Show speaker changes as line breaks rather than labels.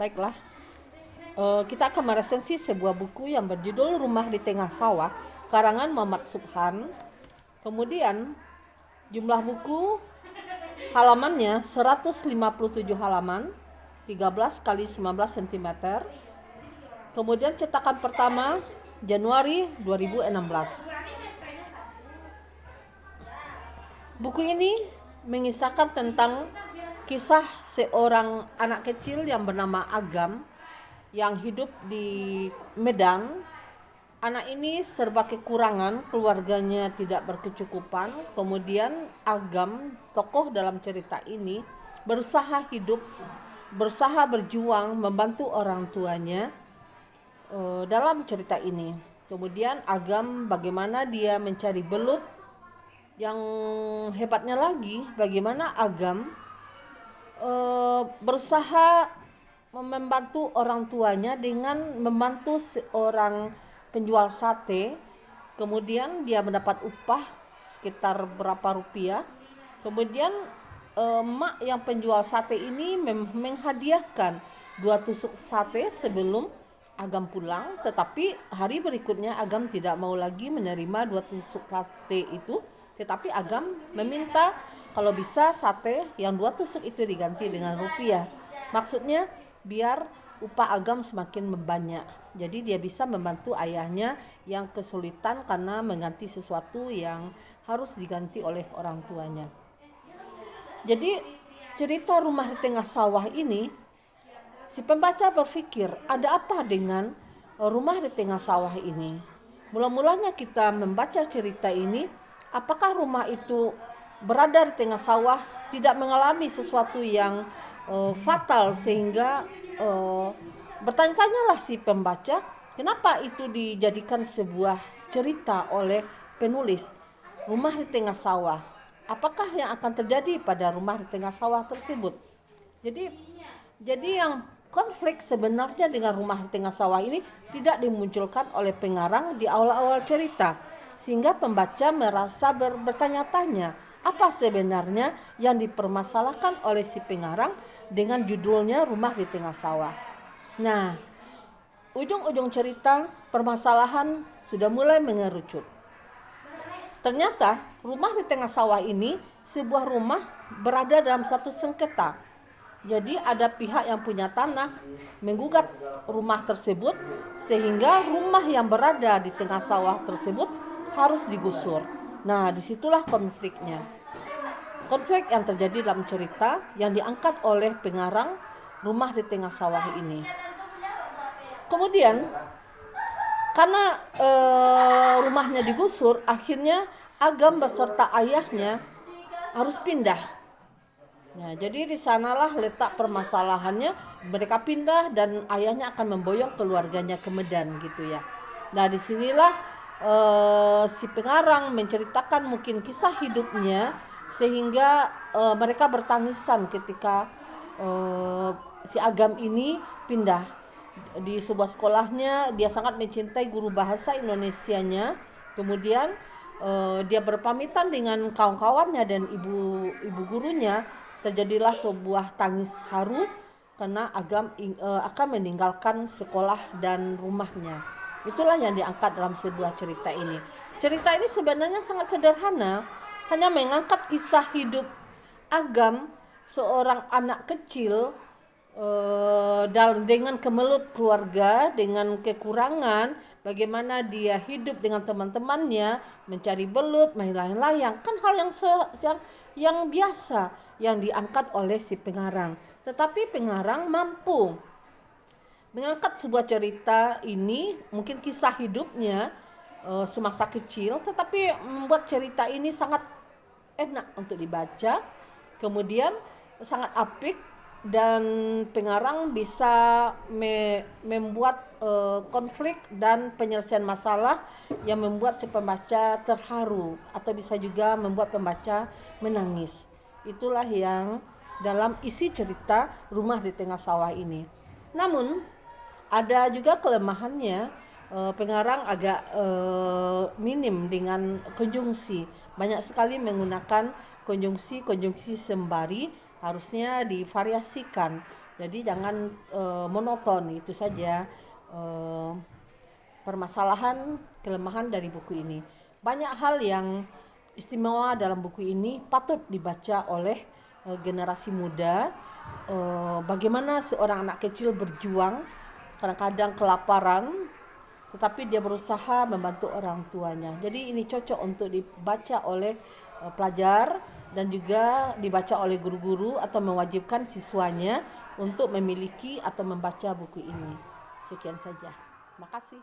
Baiklah, kita akan meresensi sebuah buku yang berjudul Rumah di Tengah Sawah, karangan Muhammad Subhan. Kemudian jumlah buku halamannya 157 halaman, 13 kali 19 cm. Kemudian cetakan pertama Januari 2016. Buku ini mengisahkan tentang kisah seorang anak kecil yang bernama Agam yang hidup di Medan. Anak ini serba kekurangan, keluarganya tidak berkecukupan. Kemudian Agam, tokoh dalam cerita ini, berusaha hidup, berusaha berjuang membantu orang tuanya dalam cerita ini. Kemudian Agam bagaimana dia mencari belut. Yang hebatnya lagi, bagaimana Agam berusaha membantu orang tuanya dengan membantu seorang penjual sate. Kemudian dia mendapat upah sekitar berapa rupiah. Kemudian emak yang penjual sate ini menghadiahkan 2 tusuk sate sebelum Agam pulang. Tetapi hari berikutnya Agam tidak mau lagi menerima 2 tusuk sate itu. Tetapi Agam meminta kalau bisa sate yang 2 tusuk itu diganti dengan rupiah. Maksudnya biar upah Agam semakin membanyak. Jadi dia bisa membantu ayahnya yang kesulitan karena mengganti sesuatu yang harus diganti oleh orang tuanya. Jadi cerita Rumah di Tengah Sawah ini, si pembaca berpikir ada apa dengan Rumah di Tengah Sawah ini. Mula-mulanya kita membaca cerita ini, apakah rumah itu berada di tengah sawah, tidak mengalami sesuatu yang fatal sehingga bertanya-tanyalah si pembaca, kenapa itu dijadikan sebuah cerita oleh penulis. Rumah di tengah sawah, apakah yang akan terjadi pada rumah di tengah sawah tersebut? Jadi yang konflik sebenarnya dengan rumah di tengah sawah ini tidak dimunculkan oleh pengarang di awal-awal cerita, sehingga pembaca merasa bertanya-tanya apa sebenarnya yang dipermasalahkan oleh si pengarang dengan judulnya Rumah di Tengah Sawah. Nah, ujung-ujung cerita permasalahan sudah mulai mengerucut. Ternyata rumah di tengah sawah ini sebuah rumah berada dalam satu sengketa. Jadi ada pihak yang punya tanah menggugat rumah tersebut sehingga rumah yang berada di tengah sawah tersebut harus digusur. Nah, disitulah konfliknya. Konflik yang terjadi dalam cerita yang diangkat oleh pengarang Rumah di Tengah Sawah ini. Kemudian karena rumahnya digusur, akhirnya Agam beserta ayahnya harus pindah. Nah, jadi di sanalah letak permasalahannya. Mereka pindah dan ayahnya akan memboyong keluarganya ke Medan gitu ya. Nah, disinilah si pengarang menceritakan mungkin kisah hidupnya sehingga mereka bertangisan ketika si Agam ini pindah. Di sebuah sekolahnya dia sangat mencintai guru bahasa Indonesianya. Kemudian dia berpamitan dengan kawan-kawannya dan ibu gurunya. Terjadilah sebuah tangis haru karena Agam akan meninggalkan sekolah dan rumahnya. Itulah yang diangkat dalam sebuah cerita ini. Cerita ini sebenarnya sangat sederhana, hanya mengangkat kisah hidup Agam, seorang anak kecil dan dengan kemelut keluarga, dengan kekurangan, bagaimana dia hidup dengan teman-temannya, mencari belut, main layang-layang, kan hal yang biasa yang diangkat oleh si pengarang. Tetapi pengarang mampu mengangkat sebuah cerita ini, mungkin kisah hidupnya semasa kecil, tetapi membuat cerita ini sangat enak untuk dibaca, kemudian sangat apik, dan pengarang bisa membuat konflik dan penyelesaian masalah yang membuat si pembaca terharu atau bisa juga membuat pembaca menangis. Itulah yang dalam isi cerita Rumah di Tengah Sawah ini. Namun ada juga kelemahannya, pengarang agak minim dengan konjungsi. Banyak sekali menggunakan konjungsi sembari, harusnya divariasikan. Jadi jangan monoton, itu saja permasalahan kelemahan dari buku ini. Banyak hal yang istimewa dalam buku ini patut dibaca oleh generasi muda. Bagaimana seorang anak kecil berjuang, kadang-kadang kelaparan, tetapi dia berusaha membantu orang tuanya. Jadi ini cocok untuk dibaca oleh pelajar dan juga dibaca oleh guru-guru atau mewajibkan siswanya untuk memiliki atau membaca buku ini. Sekian saja. Terima kasih.